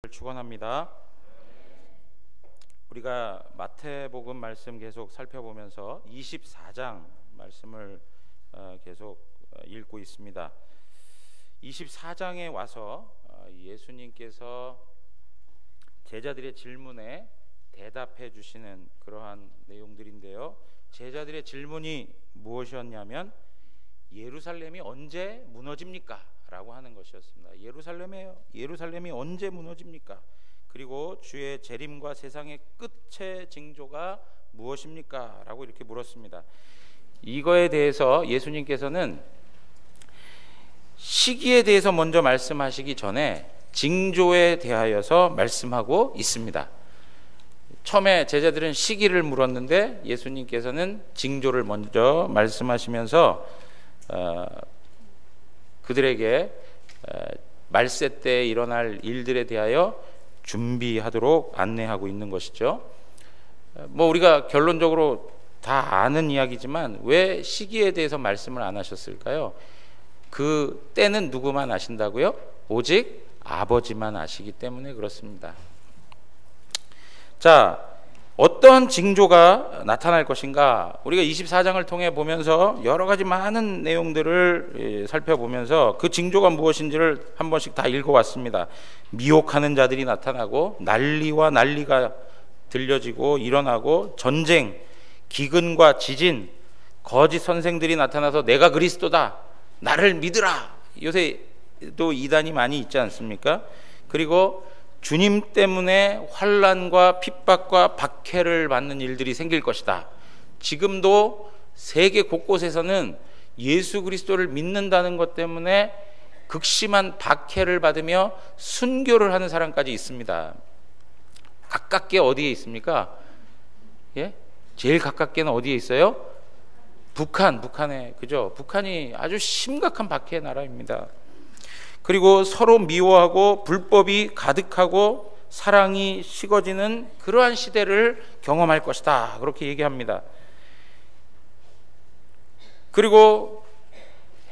축원합니다. 우리가 마태복음 말씀 계속 살펴보면서 24장 말씀을 계속 읽고 있습니다. 24장에 와서 예수님께서 제자들의 질문에 대답해 주시는 그러한 내용들인데요. 제자들의 질문이 무엇이었냐면 예루살렘이 언제 무너집니까? 라고 하는 것이었습니다. 예루살렘이 언제 무너집니까? 그리고 주의 재림과 세상의 끝의 징조가 무엇입니까? 라고 이렇게 물었습니다. 이거에 대해서 예수님께서는 시기에 대해서 먼저 말씀하시기 전에 징조에 대하여서 말씀하고 있습니다. 처음에 제자들은 시기를 물었는데 예수님께서는 징조를 먼저 말씀하시면서 그들에게 말세 때 일어날 일들에 대하여 준비하도록 안내하고 있는 것이죠. 우리가 결론적으로 다 아는 이야기지만 왜 시기에 대해서 말씀을 안 하셨을까요? 그 때는 누구만 아신다고요? 오직 아버지만 아시기 때문에 그렇습니다. 자, 어떤 징조가 나타날 것인가? 우리가 24장을 통해 보면서 여러 가지 많은 내용들을 살펴보면서 그 징조가 무엇인지를 한 번씩 다 읽어왔습니다. 미혹하는 자들이 나타나고 난리가 들려지고 일어나고 전쟁, 기근과 지진, 거짓 선생들이 나타나서 내가 그리스도다, 나를 믿으라. 요새도 이단이 많이 있지 않습니까? 그리고 주님 때문에 환난과 핍박과 박해를 받는 일들이 생길 것이다. 지금도 세계 곳곳에서는 예수 그리스도를 믿는다는 것 때문에 극심한 박해를 받으며 순교를 하는 사람까지 있습니다. 가깝게 어디에 있습니까? 예? 제일 가깝게는 어디에 있어요? 북한에, 그죠? 북한이 아주 심각한 박해의 나라입니다. 그리고 서로 미워하고 불법이 가득하고 사랑이 식어지는 그러한 시대를 경험할 것이다. 그렇게 얘기합니다. 그리고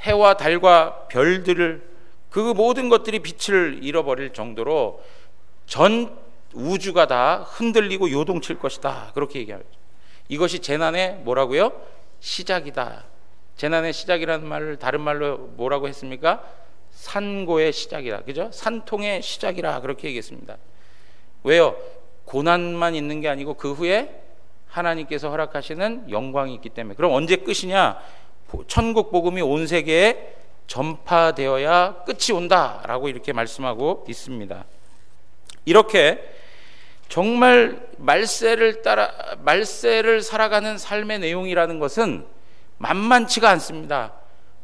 해와 달과 별들을 그 모든 것들이 빛을 잃어버릴 정도로 전 우주가 다 흔들리고 요동칠 것이다. 그렇게 얘기합니다. 이것이 재난의 뭐라고요? 시작이다. 재난의 시작이라는 말을 다른 말로 뭐라고 했습니까? 산고의 시작이라, 그죠? 산통의 시작이라 그렇게 얘기했습니다. 왜요? 고난만 있는 게 아니고 그 후에 하나님께서 허락하시는 영광이 있기 때문에. 그럼 언제 끝이냐? 천국 복음이 온 세계에 전파되어야 끝이 온다라고 이렇게 말씀하고 있습니다. 이렇게 정말 말세를 살아가는 삶의 내용이라는 것은 만만치가 않습니다.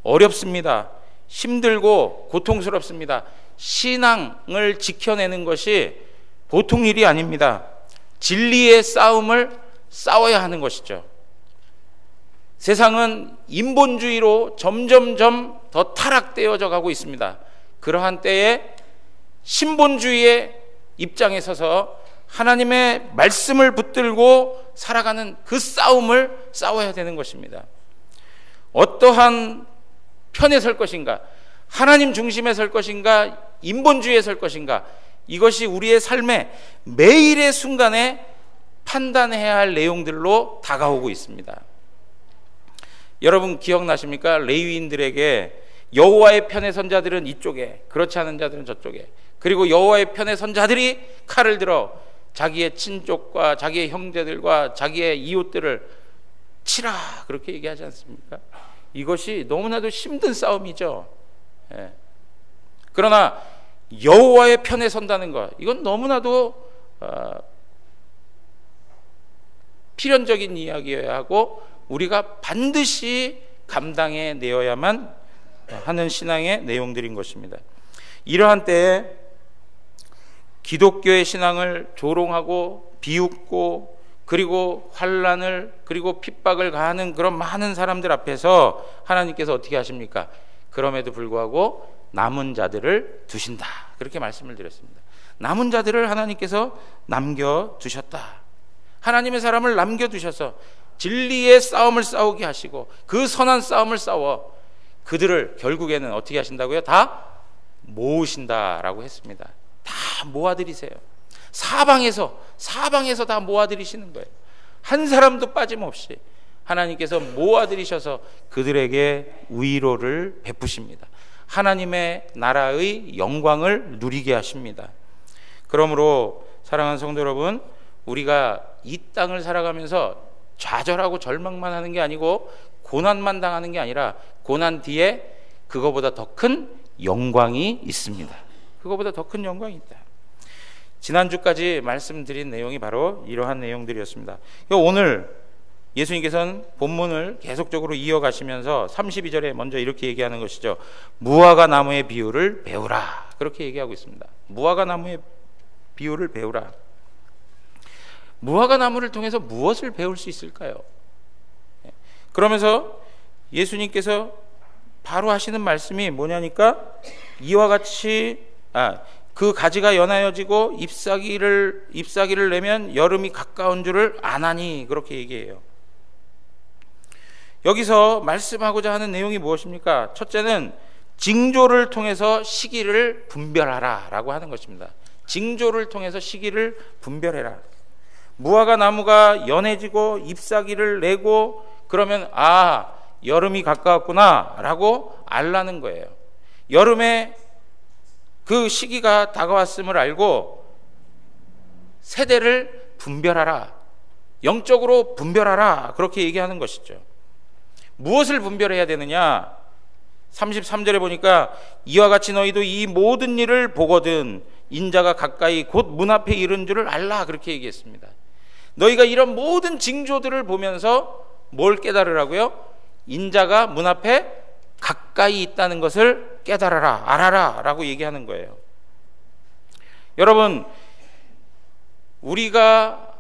어렵습니다. 힘들고 고통스럽습니다. 신앙을 지켜내는 것이 보통 일이 아닙니다. 진리의 싸움을 싸워야 하는 것이죠. 세상은 인본주의로 점점점 더 타락되어져 가고 있습니다. 그러한 때에 신본주의의 입장에 서서 하나님의 말씀을 붙들고 살아가는 그 싸움을 싸워야 되는 것입니다. 어떠한 편에 설 것인가? 하나님 중심에 설 것인가? 인본주의에 설 것인가? 이것이 우리의 삶의 매일의 순간에 판단해야 할 내용들로 다가오고 있습니다. 여러분 기억나십니까? 레위인들에게 여호와의 편에 선 자들은 이쪽에, 그렇지 않은 자들은 저쪽에, 그리고 여호와의 편에 선 자들이 칼을 들어 자기의 친족과 자기의 형제들과 자기의 이웃들을 치라, 그렇게 얘기하지 않습니까? 이것이 너무나도 힘든 싸움이죠. 예. 그러나 여호와의 편에 선다는 것, 이건 너무나도 필연적인 이야기여야 하고 우리가 반드시 감당해 내어야만 하는 신앙의 내용들인 것입니다. 이러한 때에 기독교의 신앙을 조롱하고 비웃고 그리고 환난을 그리고 핍박을 가하는 그런 많은 사람들 앞에서 하나님께서 어떻게 하십니까? 그럼에도 불구하고 남은 자들을 두신다. 그렇게 말씀을 드렸습니다. 남은 자들을 하나님께서 남겨두셨다. 하나님의 사람을 남겨두셔서 진리의 싸움을 싸우게 하시고 그 선한 싸움을 싸워 그들을 결국에는 어떻게 하신다고요? 다 모으신다라고 했습니다. 다 다 모아들이세요. 사방에서 다 모아들이시는 거예요. 한 사람도 빠짐없이 하나님께서 모아들이셔서 그들에게 위로를 베푸십니다. 하나님의 나라의 영광을 누리게 하십니다. 그러므로 사랑하는 성도 여러분, 우리가 이 땅을 살아가면서 좌절하고 절망만 하는 게 아니고 고난만 당하는 게 아니라 고난 뒤에 그거보다 더 큰 영광이 있습니다. 그거보다 더 큰 영광이 있다. 지난주까지 말씀드린 내용이 바로 이러한 내용들이었습니다. 오늘 예수님께서는 본문을 계속적으로 이어가시면서 32절에 먼저 이렇게 얘기하는 것이죠. 무화과 나무의 비유를 배우라. 그렇게 얘기하고 있습니다. 무화과 나무의 비유를 배우라. 무화과 나무를 통해서 무엇을 배울 수 있을까요? 그러면서 예수님께서 바로 하시는 말씀이 뭐냐니까 이와 같이 그 가지가 연하여지고 잎사귀를 내면 여름이 가까운 줄을 아나니, 그렇게 얘기해요. 여기서 말씀하고자 하는 내용이 무엇입니까? 첫째는 징조를 통해서 시기를 분별하라 라고 하는 것입니다. 징조를 통해서 시기를 분별해라. 무화과 나무가 연해지고 잎사귀를 내고 그러면 여름이 가까웠구나 라고 알라는 거예요. 여름에 그 시기가 다가왔음을 알고 세대를 분별하라, 영적으로 분별하라, 그렇게 얘기하는 것이죠. 무엇을 분별해야 되느냐? 33절에 보니까 이와 같이 너희도 이 모든 일을 보거든 인자가 가까이 곧 문 앞에 이른 줄을 알라, 그렇게 얘기했습니다. 너희가 이런 모든 징조들을 보면서 뭘 깨달으라고요? 인자가 문 앞에 가까이 있다는 것을 깨달아라, 알아라 라고 얘기하는 거예요. 여러분, 우리가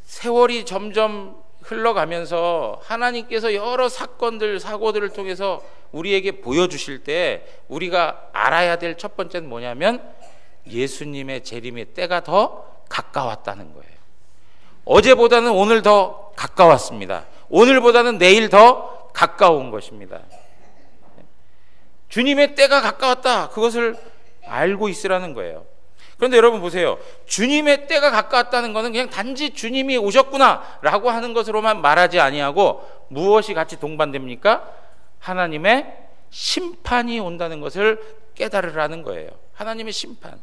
세월이 점점 흘러가면서 하나님께서 여러 사건들, 사고들을 통해서 우리에게 보여주실 때 우리가 알아야 될 첫 번째는 뭐냐면 예수님의 재림의 때가 더 가까웠다는 거예요. 어제보다는 오늘 더 가까웠습니다. 오늘보다는 내일 더 가까운 것입니다. 주님의 때가 가까웠다, 그것을 알고 있으라는 거예요. 그런데 여러분 보세요. 주님의 때가 가까웠다는 것은 그냥 단지 주님이 오셨구나 라고 하는 것으로만 말하지 아니하고 무엇이 같이 동반됩니까? 하나님의 심판이 온다는 것을 깨달으라는 거예요. 하나님의 심판.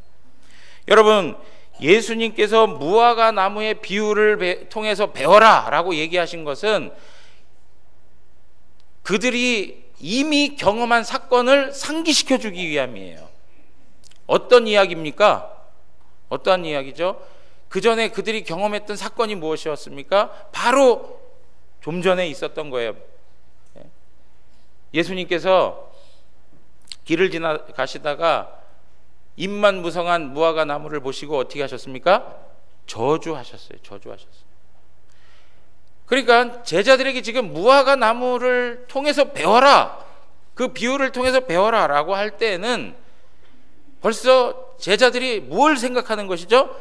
여러분, 예수님께서 무화과 나무의 비유를 통해서 배워라 라고 얘기하신 것은 그들이 이미 경험한 사건을 상기시켜 주기 위함이에요. 어떤 이야기입니까? 어떠한 이야기죠? 그 전에 그들이 경험했던 사건이 무엇이었습니까? 바로 좀 전에 있었던 거예요. 예수님께서 길을 지나가시다가 잎만 무성한 무화과 나무를 보시고 어떻게 하셨습니까? 저주하셨어요. 그러니까 제자들에게 지금 무화과 나무를 통해서 배워라, 그 비유를 통해서 배워라 라고 할 때에는 벌써 제자들이 뭘 생각하는 것이죠?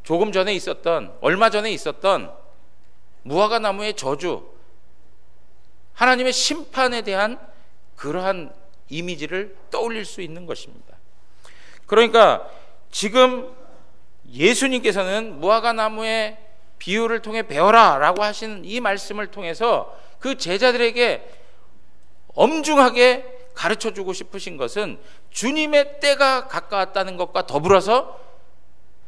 조금 전에 있었던, 얼마 전에 있었던 무화과 나무의 저주, 하나님의 심판에 대한 그러한 이미지를 떠올릴 수 있는 것입니다. 그러니까 지금 예수님께서는 무화과 나무의 비유를 통해 배워라 라고 하시는 이 말씀을 통해서 그 제자들에게 엄중하게 가르쳐주고 싶으신 것은 주님의 때가 가까웠다는 것과 더불어서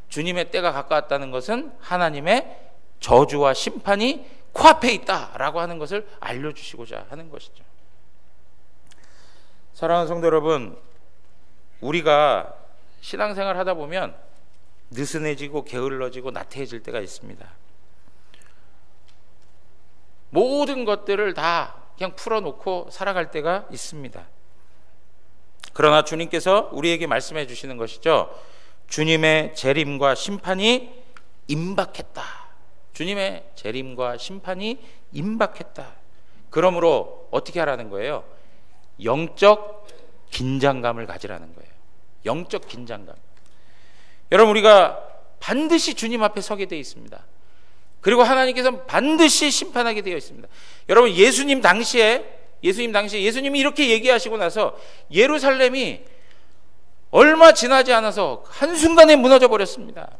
주님의 때가 가까웠다는 것은 하나님의 저주와 심판이 코앞에 있다라고 하는 것을 알려주시고자 하는 것이죠. 사랑하는 성도 여러분, 우리가 신앙생활 하다 보면 느슨해지고 게을러지고 나태해질 때가 있습니다. 모든 것들을 다 그냥 풀어놓고 살아갈 때가 있습니다. 그러나 주님께서 우리에게 말씀해 주시는 것이죠. 주님의 재림과 심판이 임박했다. 주님의 재림과 심판이 임박했다. 그러므로 어떻게 하라는 거예요? 영적 긴장감을 가지라는 거예요. 영적 긴장감. 여러분, 우리가 반드시 주님 앞에 서게 되어 있습니다. 그리고 하나님께서는 반드시 심판하게 되어 있습니다. 여러분, 예수님 당시에 예수님이 이렇게 얘기하시고 나서 예루살렘이 얼마 지나지 않아서 한순간에 무너져 버렸습니다.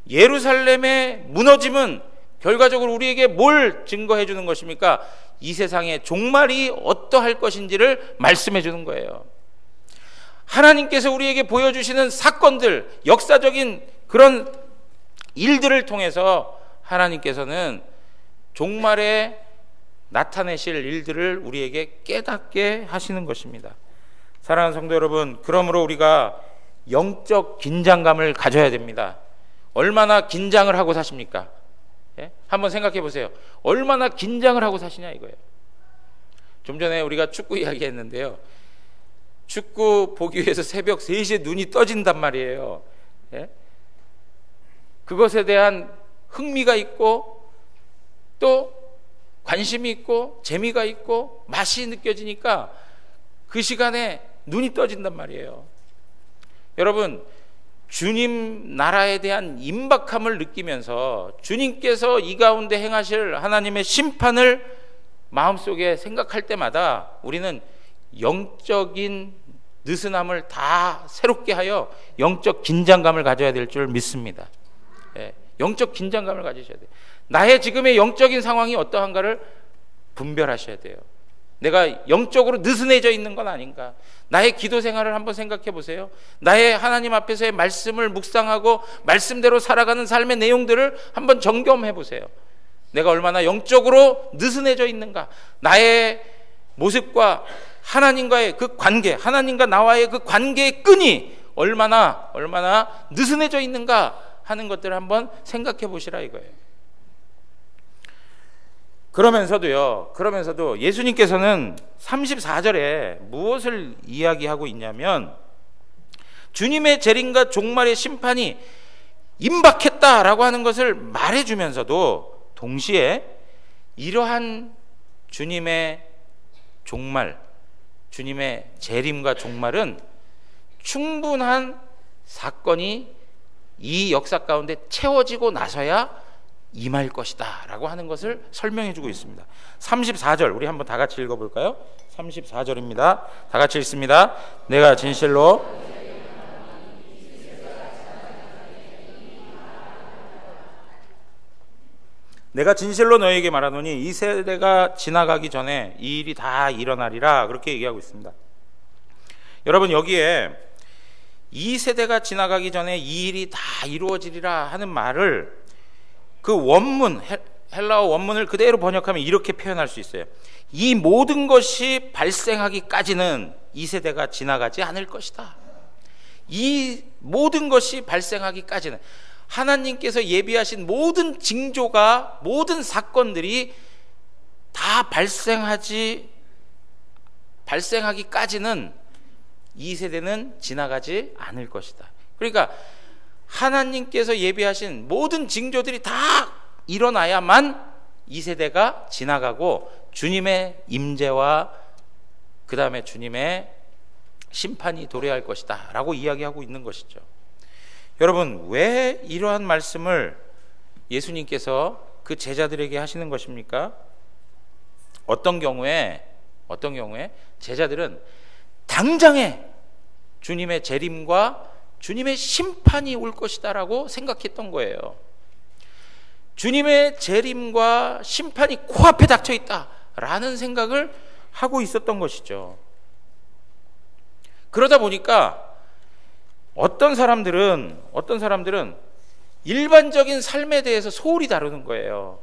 예루살렘의 무너짐은 결과적으로 우리에게 뭘 증거해 주는 것입니까? 이 세상의 종말이 어떠할 것인지를 말씀해 주는 거예요. 하나님께서 우리에게 보여주시는 사건들, 역사적인 그런 일들을 통해서 하나님께서는 종말에 나타내실 일들을 우리에게 깨닫게 하시는 것입니다. 사랑하는 성도 여러분, 그러므로 우리가 영적 긴장감을 가져야 됩니다. 얼마나 긴장을 하고 사십니까? 예? 한번 생각해 보세요. 얼마나 긴장을 하고 사시냐 이거예요. 좀 전에 우리가 축구 이야기했는데요. 축구 보기 위해서 새벽 3시에 눈이 떠진단 말이에요. 예? 그것에 대한 흥미가 있고 또 관심이 있고 재미가 있고 맛이 느껴지니까 그 시간에 눈이 떠진단 말이에요. 여러분, 주님 나라에 대한 임박함을 느끼면서 주님께서 이 가운데 행하실 하나님의 심판을 마음속에 생각할 때마다 우리는 영적인 느슨함을 다 새롭게 하여 영적 긴장감을 가져야 될 줄 믿습니다. 예, 영적 긴장감을 가지셔야 돼요. 나의 지금의 영적인 상황이 어떠한가를 분별하셔야 돼요. 내가 영적으로 느슨해져 있는 건 아닌가? 나의 기도 생활을 한번 생각해 보세요. 나의 하나님 앞에서의 말씀을 묵상하고 말씀대로 살아가는 삶의 내용들을 한번 점검해 보세요. 내가 얼마나 영적으로 느슨해져 있는가? 나의 모습과 하나님과의 그 관계, 하나님과 나와의 그 관계의 끈이 얼마나 느슨해져 있는가 하는 것들을 한번 생각해 보시라 이거예요. 그러면서도 예수님께서는 34절에 무엇을 이야기하고 있냐면 주님의 재림과 종말의 심판이 임박했다라고 하는 것을 말해주면서도 동시에 이러한 주님의 종말, 주님의 재림과 종말은 충분한 사건이 이 역사 가운데 채워지고 나서야 임할 것이다 라고 하는 것을 설명해 주고 있습니다. 34절 우리 한번 다 같이 읽어볼까요? 34절입니다. 다 같이 읽습니다. 내가 진실로 너희에게 말하노니 이 세대가 지나가기 전에 이 일이 다 일어나리라 그렇게 얘기하고 있습니다. 여러분, 여기에 이 세대가 지나가기 전에 이 일이 다 이루어지리라 하는 말을 그 원문, 헬라어 원문을 그대로 번역하면 이렇게 표현할 수 있어요. 이 모든 것이 발생하기까지는 이 세대가 지나가지 않을 것이다. 이 모든 것이 발생하기까지는 하나님께서 예비하신 모든 징조가, 모든 사건들이 다 발생하기까지는 이 세대는 지나가지 않을 것이다. 그러니까 하나님께서 예비하신 모든 징조들이 다 일어나야만 이 세대가 지나가고 주님의 임재와 그 다음에 주님의 심판이 도래할 것이다 라고 이야기하고 있는 것이죠. 여러분, 왜 이러한 말씀을 예수님께서 그 제자들에게 하시는 것입니까? 어떤 경우에 제자들은 당장에 주님의 재림과 주님의 심판이 올 것이다라고 생각했던 거예요. 주님의 재림과 심판이 코앞에 닥쳐 있다라는 생각을 하고 있었던 것이죠. 그러다 보니까 어떤 사람들은 일반적인 삶에 대해서 소홀히 다루는 거예요.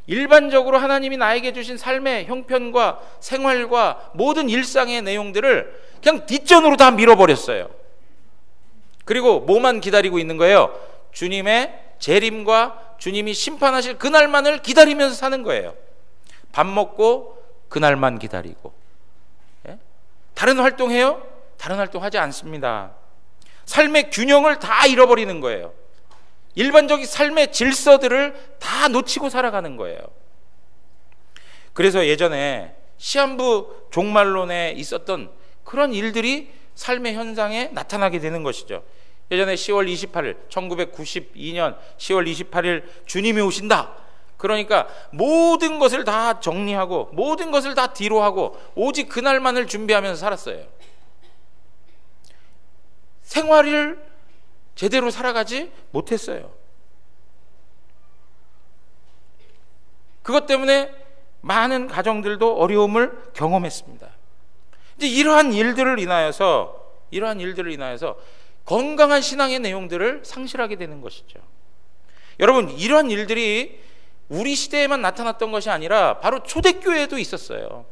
일반적으로 하나님이 나에게 주신 삶의 형편과 생활과 모든 일상의 내용들을 그냥 뒷전으로 다 밀어버렸어요. 그리고 뭐만 기다리고 있는 거예요? 주님의 재림과 주님이 심판하실 그날만을 기다리면서 사는 거예요. 밥 먹고 그날만 기다리고. 예? 다른 활동해요? 다른 활동하지 않습니다. 삶의 균형을 다 잃어버리는 거예요. 일반적인 삶의 질서들을 다 놓치고 살아가는 거예요. 그래서 예전에 시한부 종말론에 있었던 그런 일들이 삶의 현상에 나타나게 되는 것이죠. 예전에 10월 28일 1992년 10월 28일 주님이 오신다. 그러니까 모든 것을 다 정리하고 모든 것을 다 뒤로 하고 오직 그날만을 준비하면서 살았어요. 생활을 제대로 살아가지 못했어요. 그것 때문에 많은 가정들도 어려움을 경험했습니다. 이제 이러한 일들을 인하여서 건강한 신앙의 내용들을 상실하게 되는 것이죠. 여러분, 이러한 일들이 우리 시대에만 나타났던 것이 아니라 바로 초대교회에도 있었어요.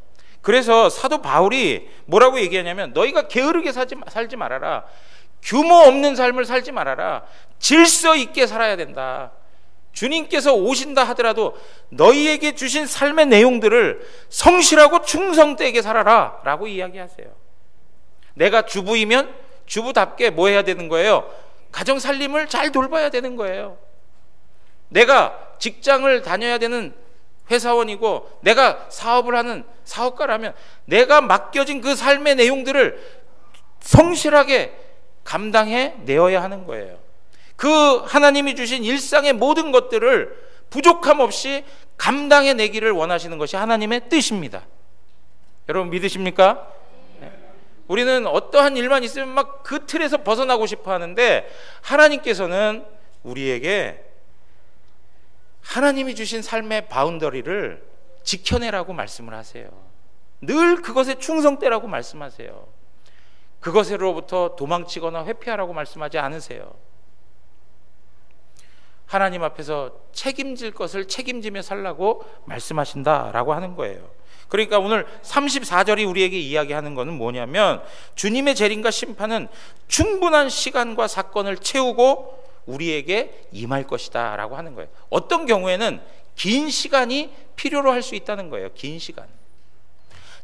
그래서 사도 바울이 뭐라고 얘기하냐면, 너희가 게으르게 살지 말아라. 규모 없는 삶을 살지 말아라. 질서 있게 살아야 된다. 주님께서 오신다 하더라도 너희에게 주신 삶의 내용들을 성실하고 충성되게 살아라 라고 이야기하세요. 내가 주부이면 주부답게 뭐 해야 되는 거예요? 가정 살림을 잘 돌봐야 되는 거예요. 내가 직장을 다녀야 되는 회사원이고 내가 사업을 하는 사업가라면 내가 맡겨진 그 삶의 내용들을 성실하게 감당해 내어야 하는 거예요. 그 하나님이 주신 일상의 모든 것들을 부족함 없이 감당해 내기를 원하시는 것이 하나님의 뜻입니다. 여러분 믿으십니까? 우리는 어떠한 일만 있으면 막 그 틀에서 벗어나고 싶어 하는데, 하나님께서는 우리에게 하나님이 주신 삶의 바운더리를 지켜내라고 말씀을 하세요. 늘 그것에 충성되라고 말씀하세요. 그것으로부터 도망치거나 회피하라고 말씀하지 않으세요. 하나님 앞에서 책임질 것을 책임지며 살라고 말씀하신다라고 하는 거예요. 그러니까 오늘 34절이 우리에게 이야기하는 것은 뭐냐면, 주님의 재림과 심판은 충분한 시간과 사건을 채우고 우리에게 임할 것이다 라고 하는 거예요. 어떤 경우에는 긴 시간이 필요로 할 수 있다는 거예요. 긴 시간.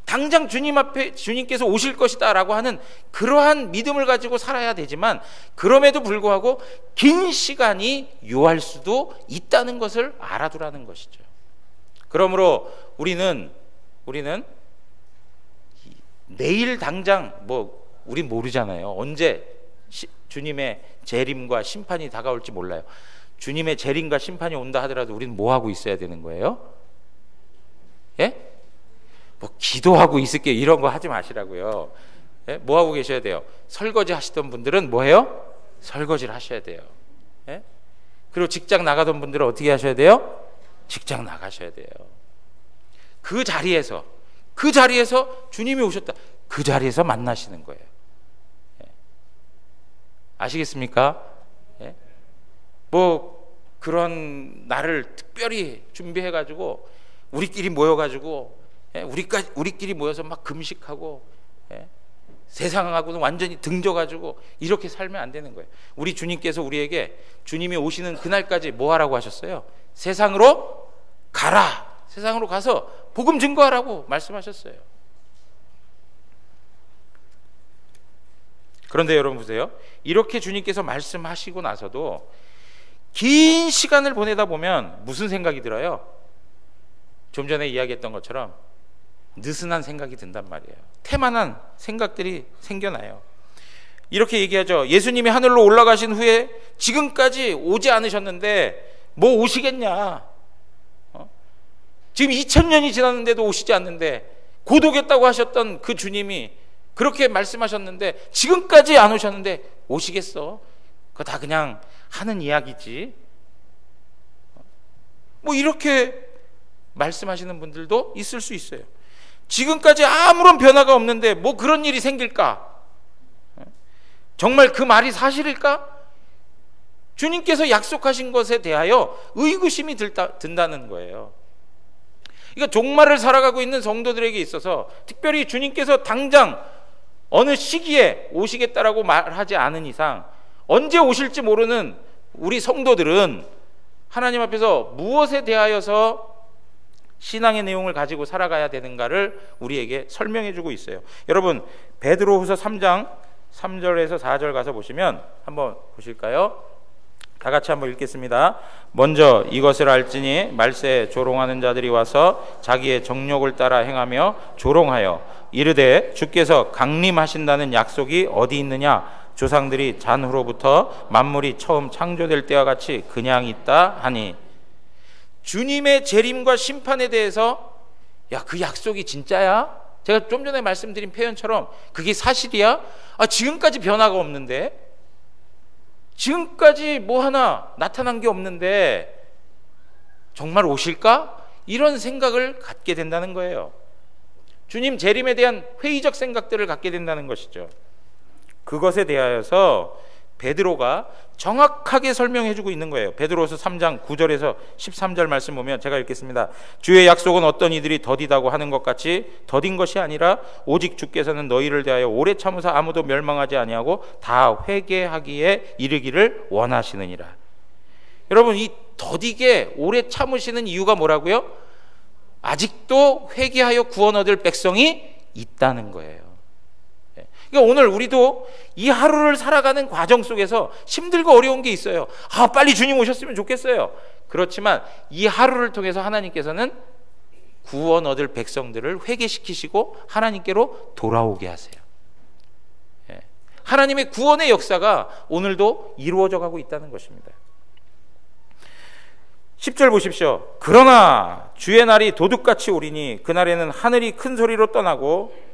당장 주님 앞에 주님께서 오실 것이다 라고 하는 그러한 믿음을 가지고 살아야 되지만, 그럼에도 불구하고 긴 시간이 요할 수도 있다는 것을 알아두라는 것이죠. 그러므로 우리는 내일 당장 우린 모르잖아요. 언제 주님의 재림과 심판이 다가올지 몰라요. 주님의 재림과 심판이 온다 하더라도 우리는 뭐 하고 있어야 되는 거예요? 예? 기도하고 있을게요 이런 거 하지 마시라고요. 예? 뭐 하고 계셔야 돼요? 설거지 하시던 분들은 뭐 해요? 설거지를 하셔야 돼요. 예? 그리고 직장 나가던 분들은 어떻게 하셔야 돼요? 직장 나가셔야 돼요. 그 자리에서 주님이 오셨다, 그 자리에서 만나시는 거예요. 예? 아시겠습니까? 예? 그런 날을 특별히 준비해가지고 우리끼리 모여가지고, 예? 우리끼리 모여서 막 금식하고, 예? 세상하고는 완전히 등져가지고 이렇게 살면 안 되는 거예요. 우리 주님께서 우리에게 주님이 오시는 그날까지 뭐 하라고 하셨어요? 세상으로 가라. 세상으로 가서 복음 증거하라고 말씀하셨어요. 그런데 여러분 보세요. 이렇게 주님께서 말씀하시고 나서도 긴 시간을 보내다 보면 무슨 생각이 들어요? 좀 전에 이야기했던 것처럼 느슨한 생각이 든단 말이에요. 태만한 생각들이 생겨나요. 이렇게 얘기하죠. 예수님이 하늘로 올라가신 후에 지금까지 오지 않으셨는데 뭐 오시겠냐? 지금 2000년이 지났는데도 오시지 않는데, 곧 오겠다고 하셨던 그 주님이 그렇게 말씀하셨는데 지금까지 안 오셨는데 오시겠어? 그거 다 그냥 하는 이야기지. 이렇게 말씀하시는 분들도 있을 수 있어요. 지금까지 아무런 변화가 없는데 뭐 그런 일이 생길까? 정말 그 말이 사실일까? 주님께서 약속하신 것에 대하여 의구심이 든다는 거예요. 그러니까 종말을 살아가고 있는 성도들에게 있어서, 특별히 주님께서 당장 어느 시기에 오시겠다라고 말하지 않은 이상 언제 오실지 모르는 우리 성도들은 하나님 앞에서 무엇에 대하여서 신앙의 내용을 가지고 살아가야 되는가를 우리에게 설명해 주고 있어요. 여러분, 베드로후서 3장 3절에서 4절 가서 보시면 한번 보실까요? 다 같이 한번 읽겠습니다. 먼저 이것을 알지니 말세에 조롱하는 자들이 와서 자기의 정욕을 따라 행하며 조롱하여 이르되 주께서 강림하신다는 약속이 어디 있느냐? 조상들이 잔후로부터 만물이 처음 창조될 때와 같이 그냥 있다 하니. 주님의 재림과 심판에 대해서, 그 약속이 진짜야? 제가 좀 전에 말씀드린 표현처럼 그게 사실이야? 지금까지 변화가 없는데 지금까지 뭐 하나 나타난 게 없는데 정말 오실까? 이런 생각을 갖게 된다는 거예요. 주님 재림에 대한 회의적 생각들을 갖게 된다는 것이죠. 그것에 대하여서 베드로가 정확하게 설명해 주고 있는 거예요. 베드로서 3장 9절에서 13절 말씀 보면 제가 읽겠습니다. 주의 약속은 어떤 이들이 더디다고 하는 것 같이 더딘 것이 아니라 오직 주께서는 너희를 대하여 오래 참으사 아무도 멸망하지 아니하고 다 회개하기에 이르기를 원하시느니라. 여러분, 이 더디게 오래 참으시는 이유가 뭐라고요? 아직도 회개하여 구원 얻을 백성이 있다는 거예요. 그러니까 오늘 우리도 이 하루를 살아가는 과정 속에서 힘들고 어려운 게 있어요. 빨리 주님 오셨으면 좋겠어요. 그렇지만 이 하루를 통해서 하나님께서는 구원 얻을 백성들을 회개시키시고 하나님께로 돌아오게 하세요. 하나님의 구원의 역사가 오늘도 이루어져 가고 있다는 것입니다. 10절 보십시오. 그러나 주의 날이 도둑같이 오리니 그날에는 하늘이 큰 소리로 떠나고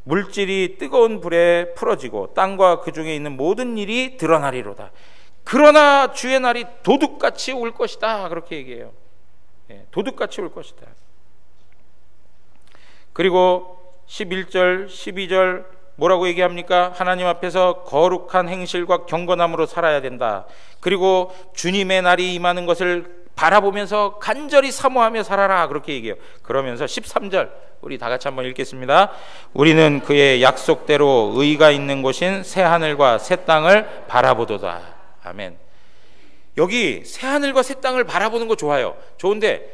물질이 뜨거운 불에 풀어지고 땅과 그 중에 있는 모든 일이 드러나리로다. 그러나 주의 날이 도둑같이 올 것이다. 그렇게 얘기해요. 도둑같이 올 것이다. 그리고 11절, 12절 뭐라고 얘기합니까? 하나님 앞에서 거룩한 행실과 경건함으로 살아야 된다. 그리고 주님의 날이 임하는 것을 바라보면서 간절히 사모하며 살아라. 그렇게 얘기해요. 그러면서 13절 우리 다 같이 한번 읽겠습니다. 우리는 그의 약속대로 의가 있는 곳인 새하늘과 새 땅을 바라보도다. 아멘. 여기 새하늘과 새 땅을 바라보는 거 좋아요. 좋은데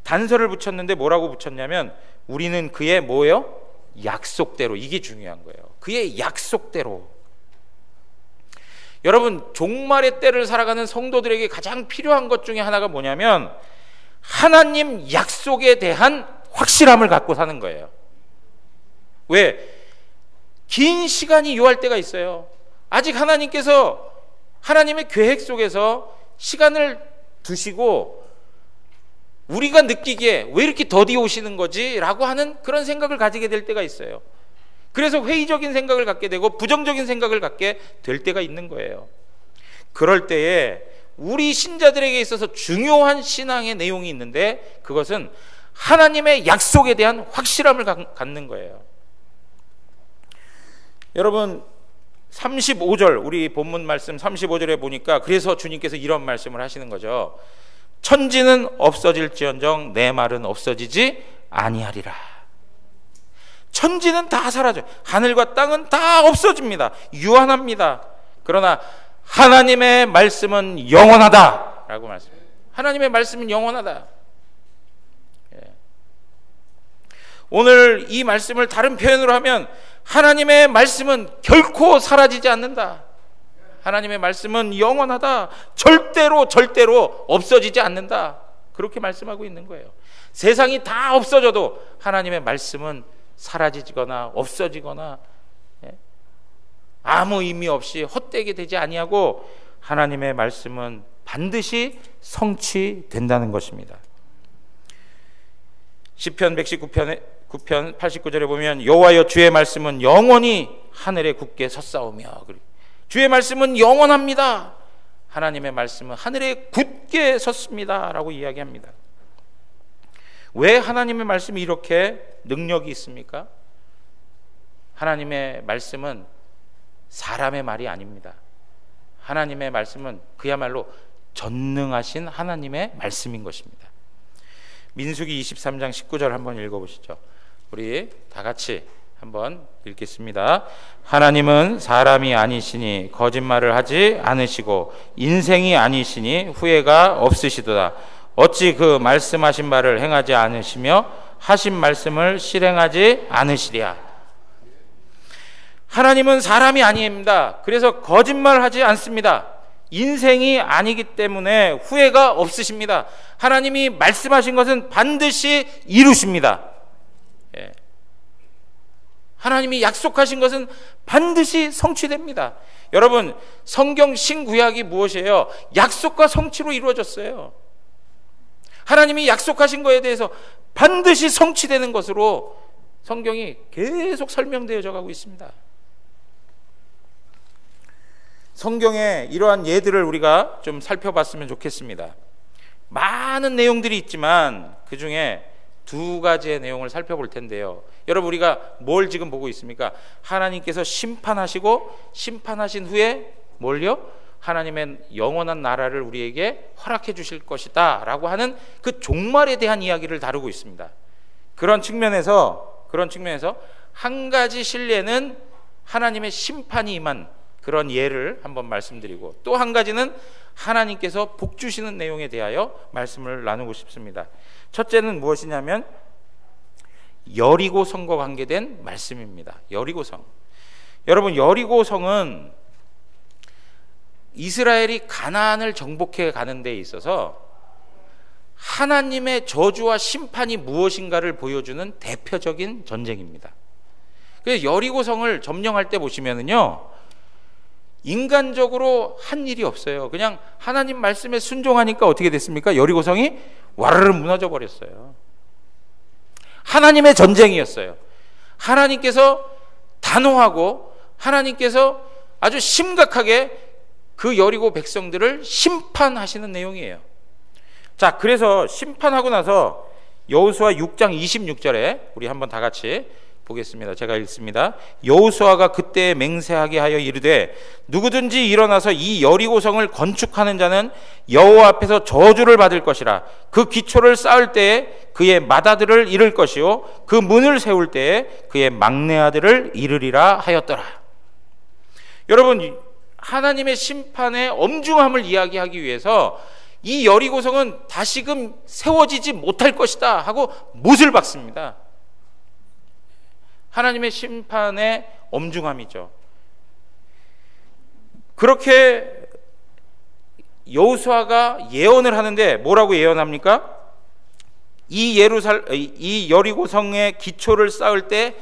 단서를 붙였는데 뭐라고 붙였냐면 우리는 그의 뭐예요? 약속대로. 이게 중요한 거예요. 그의 약속대로. 여러분, 종말의 때를 살아가는 성도들에게 가장 필요한 것 중에 하나가 뭐냐면 하나님 약속에 대한 확실함을 갖고 사는 거예요. 왜? 긴 시간이 요할 때가 있어요. 아직 하나님께서 하나님의 계획 속에서 시간을 두시고 우리가 느끼기에 왜 이렇게 더디 오시는 거지? 라고 하는 그런 생각을 가지게 될 때가 있어요. 그래서 회의적인 생각을 갖게 되고 부정적인 생각을 갖게 될 때가 있는 거예요. 그럴 때에 우리 신자들에게 있어서 중요한 신앙의 내용이 있는데 그것은 하나님의 약속에 대한 확실함을 갖는 거예요. 여러분 35절 우리 본문 말씀 35절에 보니까 그래서 주님께서 이런 말씀을 하시는 거죠. 천지는 없어질지언정 내 말은 없어지지 아니하리라. 천지는 다 사라져요. 하늘과 땅은 다 없어집니다. 유한합니다. 그러나 하나님의 말씀은 영원하다 라고 말씀해요. 하나님의 말씀은 영원하다. 오늘 이 말씀을 다른 표현으로 하면 하나님의 말씀은 결코 사라지지 않는다. 하나님의 말씀은 영원하다. 절대로 없어지지 않는다. 그렇게 말씀하고 있는 거예요. 세상이 다 없어져도 하나님의 말씀은 사라지거나 없어지거나 아무 의미 없이 헛되게 되지 아니하고 하나님의 말씀은 반드시 성취된다는 것입니다. 시편 119편 89절에 보면 여호와여 주의 말씀은 영원히 하늘에 굳게 섰사오며 주의 말씀은 영원합니다. 하나님의 말씀은 하늘에 굳게 섰습니다 라고 이야기합니다. 왜 하나님의 말씀이 이렇게 능력이 있습니까? 하나님의 말씀은 사람의 말이 아닙니다. 하나님의 말씀은 그야말로 전능하신 하나님의 말씀인 것입니다. 민수기 23장 19절 한번 읽어보시죠. 우리 다 같이 한번 읽겠습니다. 하나님은 사람이 아니시니 거짓말을 하지 않으시고 인생이 아니시니 후회가 없으시도다. 어찌 그 말씀하신 바를 행하지 않으시며 하신 말씀을 실행하지 않으시랴. 하나님은 사람이 아닙니다. 그래서 거짓말하지 않습니다. 인생이 아니기 때문에 후회가 없으십니다. 하나님이 말씀하신 것은 반드시 이루십니다. 하나님이 약속하신 것은 반드시 성취됩니다. 여러분, 성경 신구약이 무엇이에요? 약속과 성취로 이루어졌어요. 하나님이 약속하신 것에 대해서 반드시 성취되는 것으로 성경이 계속 설명되어져 가고 있습니다. 성경에 이러한 예들을 우리가 좀 살펴봤으면 좋겠습니다. 많은 내용들이 있지만 그 중에 두 가지의 내용을 살펴볼 텐데요. 여러분, 우리가 뭘 지금 보고 있습니까? 하나님께서 심판하시고 심판하신 후에 뭘요? 하나님의 영원한 나라를 우리에게 허락해 주실 것이다 라고 하는 그 종말에 대한 이야기를 다루고 있습니다. 그런 측면에서 한 가지 신뢰는 하나님의 심판이 임한 그런 예를 한번 말씀드리고, 또 한 가지는 하나님께서 복 주시는 내용에 대하여 말씀을 나누고 싶습니다. 첫째는 무엇이냐면 여리고성과 관계된 말씀입니다. 여리고성. 여러분, 여리고성은 이스라엘이 가나안을 정복해 가는 데 있어서 하나님의 저주와 심판이 무엇인가를 보여주는 대표적인 전쟁입니다. 그래서 여리고성을 점령할 때 보시면은요, 인간적으로 한 일이 없어요. 그냥 하나님 말씀에 순종하니까 어떻게 됐습니까? 여리고성이 와르르 무너져 버렸어요. 하나님의 전쟁이었어요. 하나님께서 단호하고 하나님께서 아주 심각하게 그 여리고 백성들을 심판하시는 내용이에요. 자, 그래서 심판하고 나서 여호수아 6장 26절에 우리 한번 다 같이 보겠습니다. 제가 읽습니다. 여호수아가 그때 맹세하게 하여 이르되 누구든지 일어나서 이 여리고성을 건축하는 자는 여호와 앞에서 저주를 받을 것이라. 그 기초를 쌓을 때에 그의 맏아들을 잃을 것이요 그 문을 세울 때에 그의 막내 아들을 잃으리라 하였더라. 여러분, 하나님의 심판의 엄중함을 이야기하기 위해서 이 여리고성은 다시금 세워지지 못할 것이다 하고 못을 박습니다. 하나님의 심판의 엄중함이죠. 그렇게 여호수아가 예언을 하는데 뭐라고 예언합니까? 이 여리고성의 기초를 쌓을 때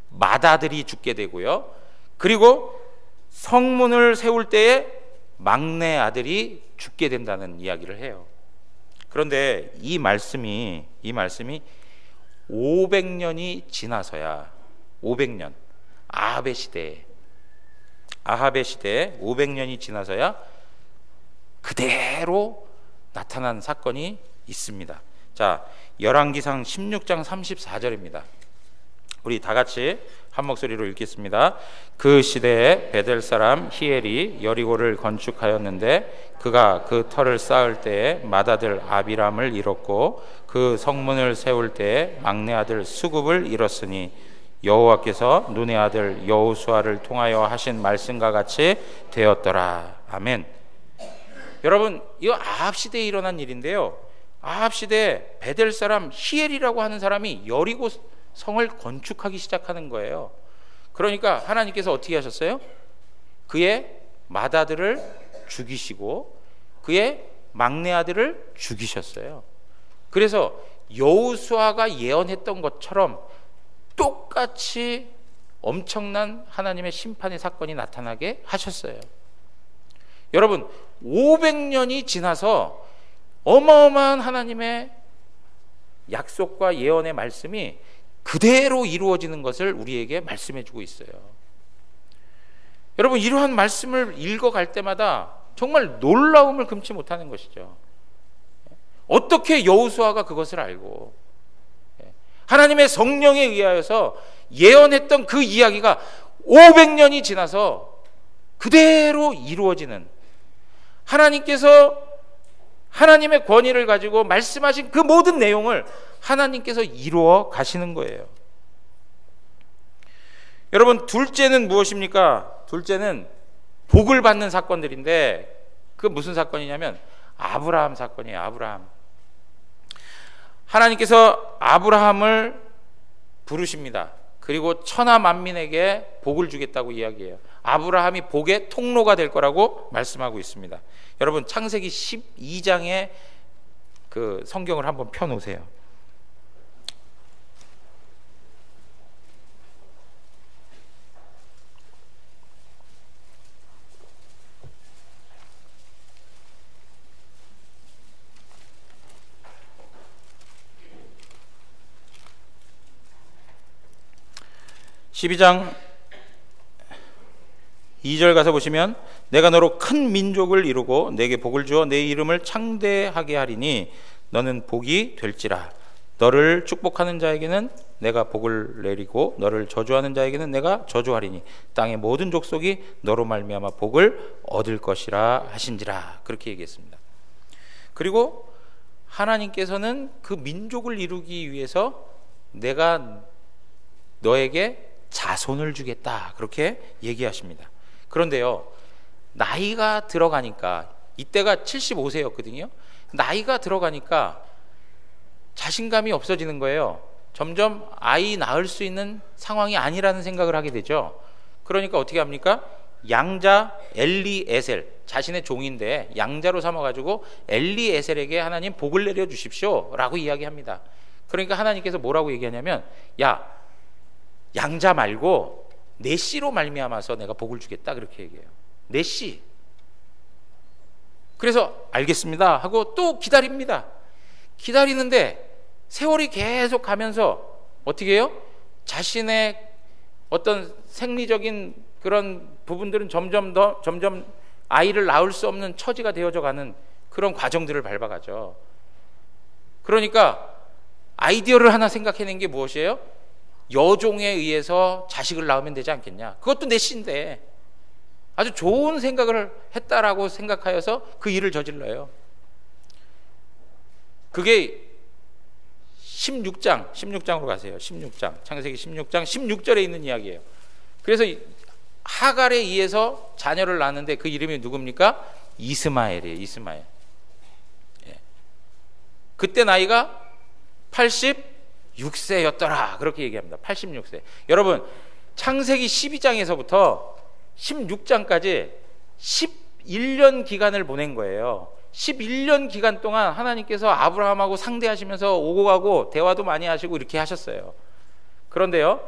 맏아들이 죽게 되고요, 그리고 성문을 세울 때에 막내 아들이 죽게 된다는 이야기를 해요. 그런데 이 말씀이 500년이 지나서야, 500년 아합의 시대에 500년이 지나서야 그대로 나타난 사건이 있습니다. 자, 열왕기상 16장 34절입니다. 우리 다 같이 한 목소리로 읽겠습니다. 그 시대에 베델 사람 히엘이 여리고를 건축하였는데 그가 그 터를 쌓을 때에 맏아들 아비람을 잃었고 그 성문을 세울 때에 막내 아들 수굽을 잃었으니 여호와께서 눈의 아들 여호수아를 통하여 하신 말씀과 같이 되었더라. 아멘. 여러분, 이거 아합 시대에 일어난 일인데요, 아합 시대에 베델 사람 히엘이라고 하는 사람이 여리고 성을 건축하기 시작하는 거예요. 그러니까 하나님께서 어떻게 하셨어요? 그의 맏아들을 죽이시고 그의 막내 아들을 죽이셨어요. 그래서 여호수아가 예언했던 것처럼 똑같이 엄청난 하나님의 심판의 사건이 나타나게 하셨어요. 여러분, 500년이 지나서 어마어마한 하나님의 약속과 예언의 말씀이 그대로 이루어지는 것을 우리에게 말씀해 주고 있어요. 여러분, 이러한 말씀을 읽어갈 때마다 정말 놀라움을 금치 못하는 것이죠. 어떻게 여호수아가 그것을 알고 하나님의 성령에 의하여서 예언했던 그 이야기가 500년이 지나서 그대로 이루어지는, 하나님께서 하나님의 권위를 가지고 말씀하신 그 모든 내용을 하나님께서 이루어 가시는 거예요. 여러분, 둘째는 무엇입니까? 둘째는 복을 받는 사건들인데, 그 무슨 사건이냐면 아브라함 사건이에요. 아브라함. 하나님께서 아브라함을 부르십니다. 그리고 천하 만민에게 복을 주겠다고 이야기해요. 아브라함이 복의 통로가 될 거라고 말씀하고 있습니다. 여러분, 창세기 12장의 그 성경을 한번 펴놓으세요. 2절 가서 보시면 내가 너로 큰 민족을 이루고 내게 복을 주어 내 이름을 창대하게 하리니 너는 복이 될지라. 너를 축복하는 자에게는 내가 복을 내리고 너를 저주하는 자에게는 내가 저주하리니 땅의 모든 족속이 너로 말미암아 복을 얻을 것이라 하신지라. 그렇게 얘기했습니다. 그리고 하나님께서는 그 민족을 이루기 위해서 내가 너에게 자손을 주겠다, 그렇게 얘기하십니다. 그런데요, 나이가 들어가니까, 이때가 75세였거든요 나이가 들어가니까 자신감이 없어지는 거예요. 점점 아이 낳을 수 있는 상황이 아니라는 생각을 하게 되죠. 그러니까 어떻게 합니까? 양자 엘리에셀, 자신의 종인데 양자로 삼아가지고 엘리에셀에게 하나님 복을 내려주십시오 라고 이야기합니다. 그러니까 하나님께서 뭐라고 얘기하냐면, 야, 양자 말고 내 씨로 말미암아서 내가 복을 주겠다, 그렇게 얘기해요. 내 씨. 그래서 알겠습니다 하고 또 기다립니다. 기다리는데 세월이 계속 가면서 어떻게 해요? 자신의 어떤 생리적인 그런 부분들은 점점 아이를 낳을 수 없는 처지가 되어져 가는 그런 과정들을 밟아가죠. 그러니까 아이디어를 하나 생각해낸 게 무엇이에요? 여종에 의해서 자식을 낳으면 되지 않겠냐. 그것도 내 씨인데 아주 좋은 생각을 했다라고 생각하여서 그 일을 저질러요. 그게 16장으로 가세요. 16장, 창세기 16장 16절에 있는 이야기예요. 그래서 하갈에 의해서 자녀를 낳았는데 그 이름이 누굽니까? 이스마엘이에요. 이스마엘. 예. 그때 나이가 86세였더라, 그렇게 얘기합니다. 86세. 여러분, 창세기 12장에서부터 16장까지 11년 기간을 보낸 거예요. 11년 기간 동안 하나님께서 아브라함하고 상대하시면서 오고 가고 대화도 많이 하시고 이렇게 하셨어요. 그런데요,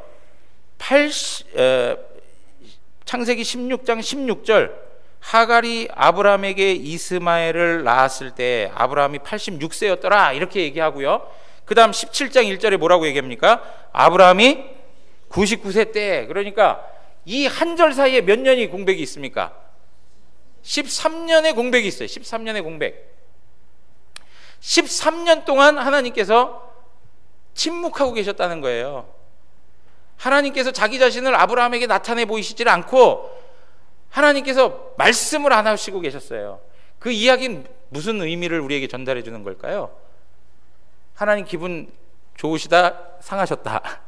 창세기 16장 16절, 하갈이 아브라함에게 이스마엘을 낳았을 때 아브라함이 86세였더라, 이렇게 얘기하고요. 그 다음 17장 1절에 뭐라고 얘기합니까? 아브라함이 99세 때. 그러니까 이 한 절 사이에 몇 년이 공백이 있습니까? 13년의 공백이 있어요. 13년의 공백. 13년 동안 하나님께서 침묵하고 계셨다는 거예요. 하나님께서 자기 자신을 아브라함에게 나타내 보이시질 않고 하나님께서 말씀을 안 하시고 계셨어요. 그 이야기는 무슨 의미를 우리에게 전달해 주는 걸까요? 하나님 기분 좋으시다, 상하셨다.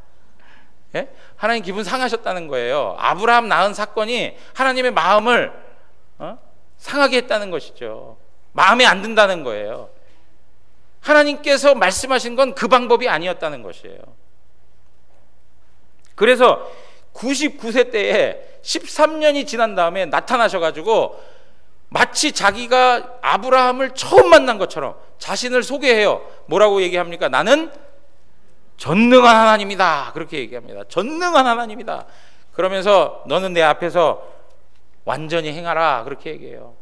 예? 하나님 기분 상하셨다는 거예요. 아브라함 낳은 사건이 하나님의 마음을 상하게 했다는 것이죠. 마음에 안 든다는 거예요. 하나님께서 말씀하신 건 그 방법이 아니었다는 것이에요. 그래서 99세 때에 13년이 지난 다음에 나타나셔가지고 마치 자기가 아브라함을 처음 만난 것처럼 자신을 소개해요. 뭐라고 얘기합니까? 나는 전능한 하나님이다, 그렇게 얘기합니다. 전능한 하나님이다. 그러면서 너는 내 앞에서 완전히 행하라, 그렇게 얘기해요.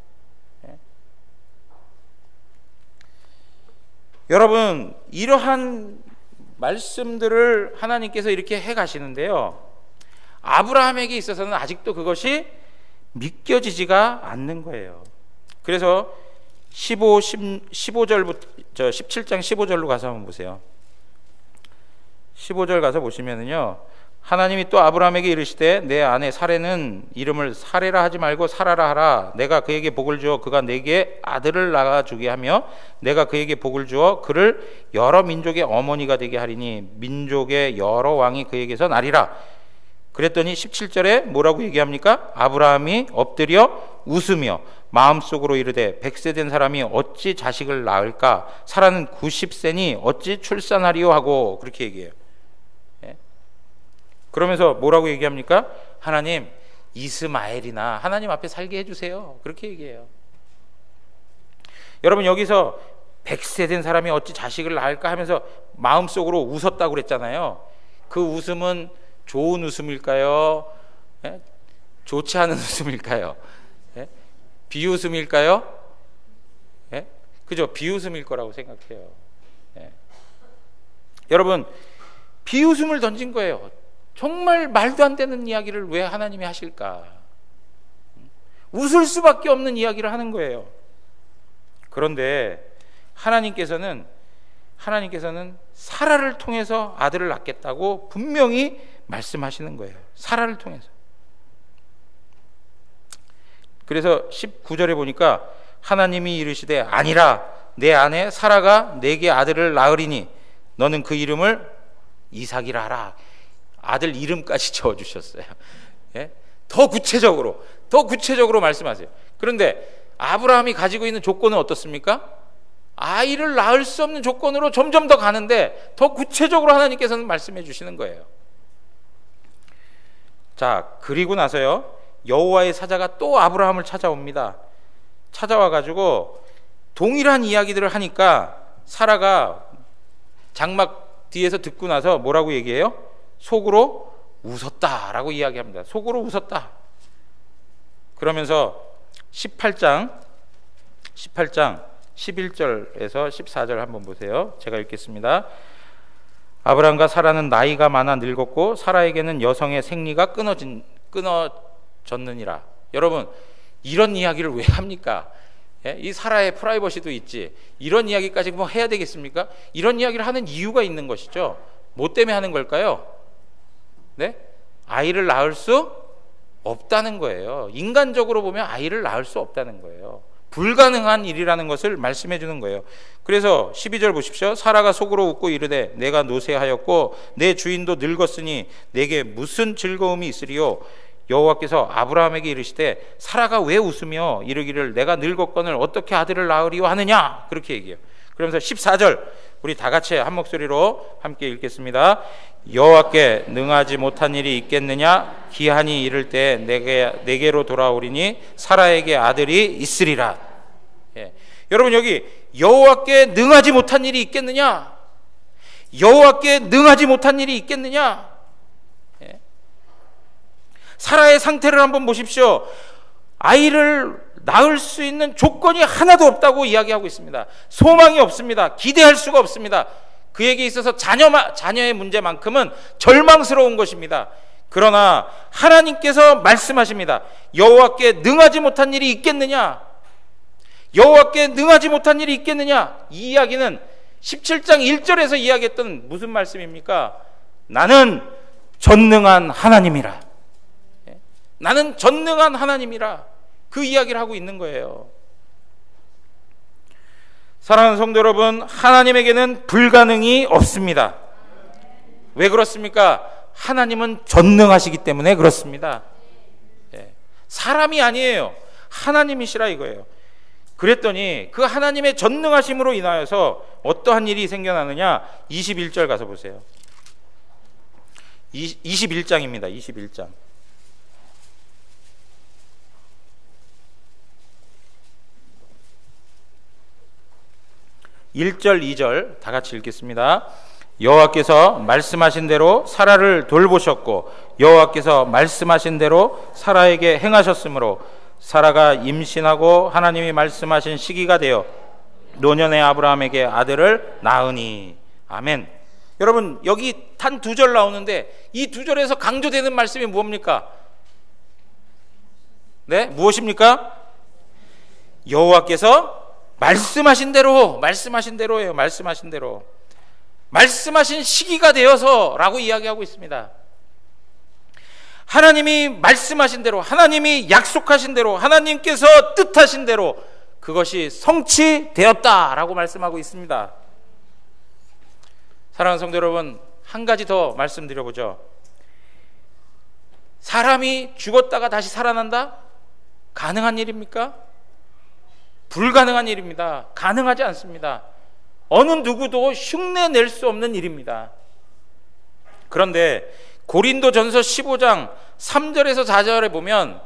예? 여러분, 이러한 말씀들을 하나님께서 이렇게 해 가시는데요, 아브라함에게 있어서는 아직도 그것이 믿겨지지가 않는 거예요. 그래서 17장 15절로 가서 한번 보세요. 15절 가서 보시면은요, 하나님이 또 아브라함에게 이르시되 내 아내 사레는 이름을 사레라 하지 말고 사라라 하라. 내가 그에게 복을 주어 그가 내게 아들을 낳아주게 하며 내가 그에게 복을 주어 그를 여러 민족의 어머니가 되게 하리니 민족의 여러 왕이 그에게서 나리라. 그랬더니 17절에 뭐라고 얘기합니까? 아브라함이 엎드려 웃으며 마음속으로 이르되 100세 된 사람이 어찌 자식을 낳을까? 사라는 90세니 어찌 출산하리요 하고 그렇게 얘기해요. 그러면서 뭐라고 얘기합니까? 하나님, 이스마엘이나 하나님 앞에 살게 해주세요, 그렇게 얘기해요. 여러분, 여기서 100세 된 사람이 어찌 자식을 낳을까 하면서 마음속으로 웃었다고 그랬잖아요. 그 웃음은 좋은 웃음일까요? 예? 좋지 않은 웃음일까요? 예? 비웃음일까요? 예? 그죠? 비웃음일 거라고 생각해요. 예. 여러분, 비웃음을 던진 거예요. 정말 말도 안 되는 이야기를 왜 하나님이 하실까? 웃을 수밖에 없는 이야기를 하는 거예요. 그런데 하나님께서는 사라를 통해서 아들을 낳겠다고 분명히 말씀하시는 거예요. 사라를 통해서. 그래서 19절에 보니까 하나님이 이르시되 아니라 내 아내 사라가 내게 아들을 낳으리니 너는 그 이름을 이삭이라 하라. 아들 이름까지 적어주셨어요. 예? 더 구체적으로 말씀하세요. 그런데 아브라함이 가지고 있는 조건은 어떻습니까? 아이를 낳을 수 없는 조건으로 점점 더 가는데 더 구체적으로 하나님께서는 말씀해 주시는 거예요. 자, 그리고 나서요, 여호와의 사자가 또 아브라함을 찾아옵니다. 찾아와 가지고 동일한 이야기들을 하니까 사라가 장막 뒤에서 듣고 나서 뭐라고 얘기해요? 속으로 웃었다라고 이야기합니다. 속으로 웃었다. 그러면서 18장 11절에서 14절 한번 보세요. 제가 읽겠습니다. 아브라함과 사라는 나이가 많아 늙었고 사라에게는 여성의 생리가 끊어졌느니라. 여러분, 이런 이야기를 왜 합니까? 예? 이 사라의 프라이버시도 있지. 이런 이야기까지 뭐 해야 되겠습니까? 이런 이야기를 하는 이유가 있는 것이죠. 뭐 때문에 하는 걸까요? 네? 아이를 낳을 수 없다는 거예요. 인간적으로 보면 아이를 낳을 수 없다는 거예요. 불가능한 일이라는 것을 말씀해 주는 거예요. 그래서 12절 보십시오. 사라가 속으로 웃고 이르되 내가 노쇠하였고 내 주인도 늙었으니 내게 무슨 즐거움이 있으리요? 여호와께서 아브라함에게 이르시되 사라가 왜 웃으며 이르기를 내가 늙었거늘 어떻게 아들을 낳으리요 하느냐, 그렇게 얘기해요. 그러면서 14절 우리 다 같이 한 목소리로 함께 읽겠습니다. 여호와께 능하지 못한 일이 있겠느냐? 기한이 이를 때 내게로 돌아오리니 사라에게 아들이 있으리라. 예. 여러분, 여기 여호와께 능하지 못한 일이 있겠느냐? 여호와께 능하지 못한 일이 있겠느냐? 예. 사라의 상태를 한번 보십시오. 아이를 낳을 수 있는 조건이 하나도 없다고 이야기하고 있습니다. 소망이 없습니다. 기대할 수가 없습니다. 그에게 있어서 자녀의 문제만큼은 절망스러운 것입니다. 그러나 하나님께서 말씀하십니다. 여호와께 능하지 못한 일이 있겠느냐? 여호와께 능하지 못한 일이 있겠느냐? 이 이야기는 17장 1절에서 이야기했던 무슨 말씀입니까? 나는 전능한 하나님이라. 나는 전능한 하나님이라. 그 이야기를 하고 있는 거예요. 사랑하는 성도 여러분, 하나님에게는 불가능이 없습니다. 왜 그렇습니까? 하나님은 전능하시기 때문에 그렇습니다. 사람이 아니에요. 하나님이시라 이거예요. 그랬더니 그 하나님의 전능하심으로 인하여서 어떠한 일이 생겨나느냐? 21절 가서 보세요. 21장입니다. 21장. 1절 2절 다 같이 읽겠습니다. 여호와께서 말씀하신 대로 사라를 돌보셨고 여호와께서 말씀하신 대로 사라에게 행하셨으므로 사라가 임신하고 하나님이 말씀하신 시기가 되어 노년의 아브라함에게 아들을 낳으니. 아멘. 여러분, 여기 단 2절 나오는데 이 2절에서 강조되는 말씀이 무엇입니까? 네? 무엇입니까? 여호와께서 말씀하신 대로예요. 말씀하신 대로. 말씀하신 시기가 되어서라고 이야기하고 있습니다. 하나님이 말씀하신 대로, 하나님이 약속하신 대로, 하나님께서 뜻하신 대로 그것이 성취되었다라고 말씀하고 있습니다. 사랑하는 성도 여러분, 한 가지 더 말씀드려보죠. 사람이 죽었다가 다시 살아난다? 가능한 일입니까? 불가능한 일입니다. 가능하지 않습니다. 어느 누구도 흉내낼 수 없는 일입니다. 그런데 고린도전서 15장 3절에서 4절에 보면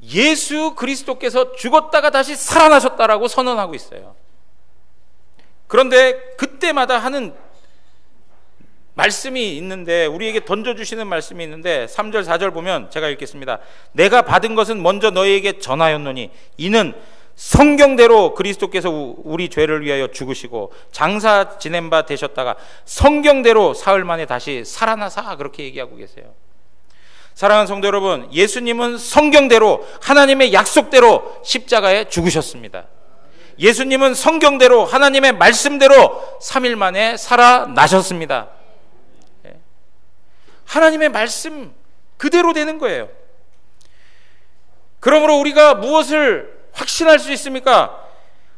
예수 그리스도께서 죽었다가 다시 살아나셨다라고 선언하고 있어요. 그런데 그때마다 하는 말씀이 있는데, 우리에게 던져주시는 말씀이 있는데 3절 4절 보면 제가 읽겠습니다. 내가 받은 것은 먼저 너희에게 전하였노니 이는 성경대로 그리스도께서 우리 죄를 위하여 죽으시고 장사 지낸 바 되셨다가 성경대로 사흘 만에 다시 살아나사, 그렇게 얘기하고 계세요. 사랑하는 성도 여러분, 예수님은 성경대로 하나님의 약속대로 십자가에 죽으셨습니다. 예수님은 성경대로 하나님의 말씀대로 3일 만에 살아나셨습니다. 하나님의 말씀 그대로 되는 거예요. 그러므로 우리가 무엇을 확신할 수 있습니까?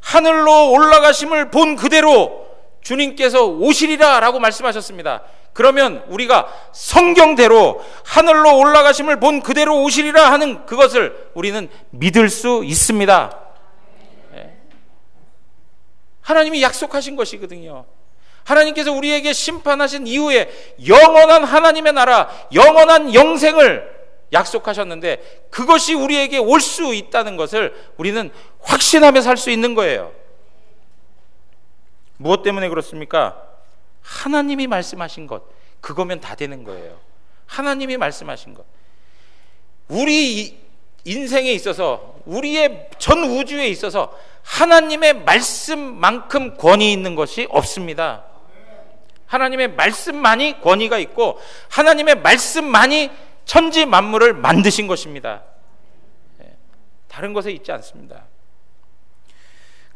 하늘로 올라가심을 본 그대로 주님께서 오시리라 라고 말씀하셨습니다. 그러면 우리가 성경대로 하늘로 올라가심을 본 그대로 오시리라 하는 그것을 우리는 믿을 수 있습니다. 하나님이 약속하신 것이거든요. 하나님께서 우리에게 심판하신 이후에 영원한 하나님의 나라, 영원한 영생을 약속하셨는데 그것이 우리에게 올 수 있다는 것을 우리는 확신하며 살 수 있는 거예요. 무엇 때문에 그렇습니까? 하나님이 말씀하신 것, 그거면 다 되는 거예요. 하나님이 말씀하신 것. 우리 인생에 있어서, 우리의 전 우주에 있어서 하나님의 말씀만큼 권위 있는 것이 없습니다. 하나님의 말씀만이 권위가 있고 하나님의 말씀만이 천지 만물을 만드신 것입니다. 다른 것에 있지 않습니다.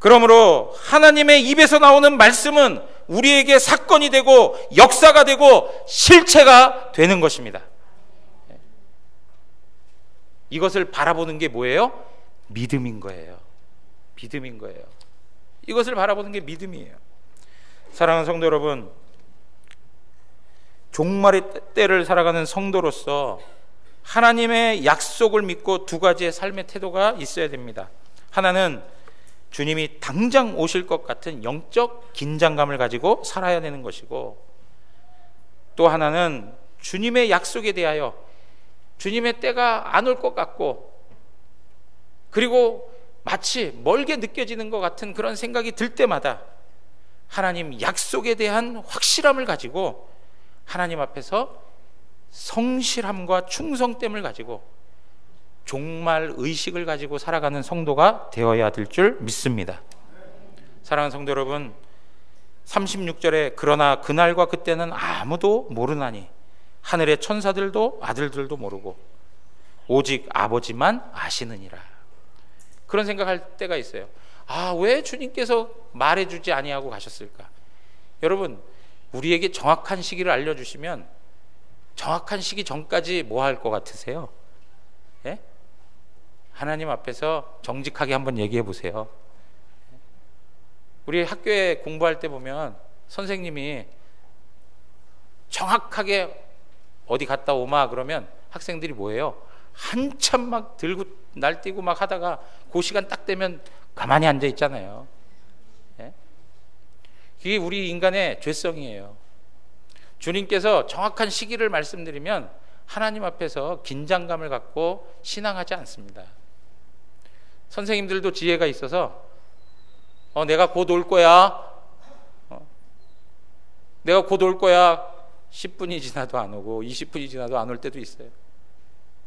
그러므로 하나님의 입에서 나오는 말씀은 우리에게 사건이 되고 역사가 되고 실체가 되는 것입니다. 이것을 바라보는 게 뭐예요? 믿음인 거예요. 믿음인 거예요. 이것을 바라보는 게 믿음이에요. 사랑하는 성도 여러분, 종말의 때를 살아가는 성도로서 하나님의 약속을 믿고 두 가지의 삶의 태도가 있어야 됩니다. 하나는 주님이 당장 오실 것 같은 영적 긴장감을 가지고 살아야 되는 것이고, 또 하나는 주님의 약속에 대하여 주님의 때가 안 올 것 같고, 그리고 마치 멀게 느껴지는 것 같은 그런 생각이 들 때마다 하나님 약속에 대한 확실함을 가지고 하나님 앞에서 성실함과 충성됨을 가지고 종말 의식을 가지고 살아가는 성도가 되어야 될 줄 믿습니다. 사랑하는 성도 여러분, 36절에 그러나 그날과 그때는 아무도 모르나니 하늘의 천사들도 아들들도 모르고 오직 아버지만 아시느니라. 그런 생각할 때가 있어요. 아, 왜 주님께서 말해주지 아니하고 가셨을까? 여러분, 우리에게 정확한 시기를 알려주시면 정확한 시기 전까지 뭐 할 것 같으세요? 예? 하나님 앞에서 정직하게 한번 얘기해 보세요. 우리 학교에 공부할 때 보면 선생님이 정확하게 어디 갔다 오마 그러면 학생들이 뭐예요? 한참 막 들고 날뛰고 막 하다가 그 시간 딱 되면 가만히 앉아 있잖아요. 예? 이게 우리 인간의 죄성이에요. 주님께서 정확한 시기를 말씀드리면 하나님 앞에서 긴장감을 갖고 신앙하지 않습니다. 선생님들도 지혜가 있어서 내가 곧 올 거야. 내가 곧 올 거야. 10분이 지나도 안 오고 20분이 지나도 안 올 때도 있어요.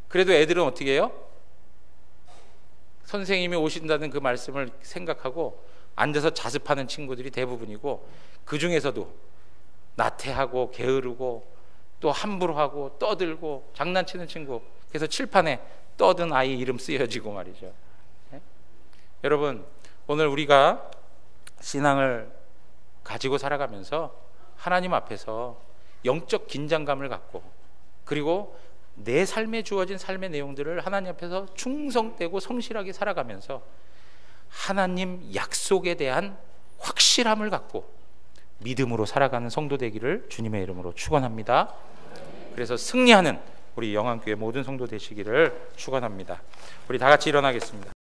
그래도 애들은 어떻게 해요? 선생님이 오신다는 그 말씀을 생각하고 앉아서 자습하는 친구들이 대부분이고, 그 중에서도 나태하고 게으르고 또 함부로 하고 떠들고 장난치는 친구, 그래서 칠판에 떠든 아이 이름 쓰여지고 말이죠. 네? 여러분, 오늘 우리가 신앙을 가지고 살아가면서 하나님 앞에서 영적 긴장감을 갖고, 그리고 내 삶에 주어진 삶의 내용들을 하나님 앞에서 충성되고 성실하게 살아가면서 하나님 약속에 대한 확실함을 갖고 믿음으로 살아가는 성도 되기를 주님의 이름으로 축원합니다. 그래서 승리하는 우리 영안교회 모든 성도 되시기를 축원합니다. 우리 다 같이 일어나겠습니다.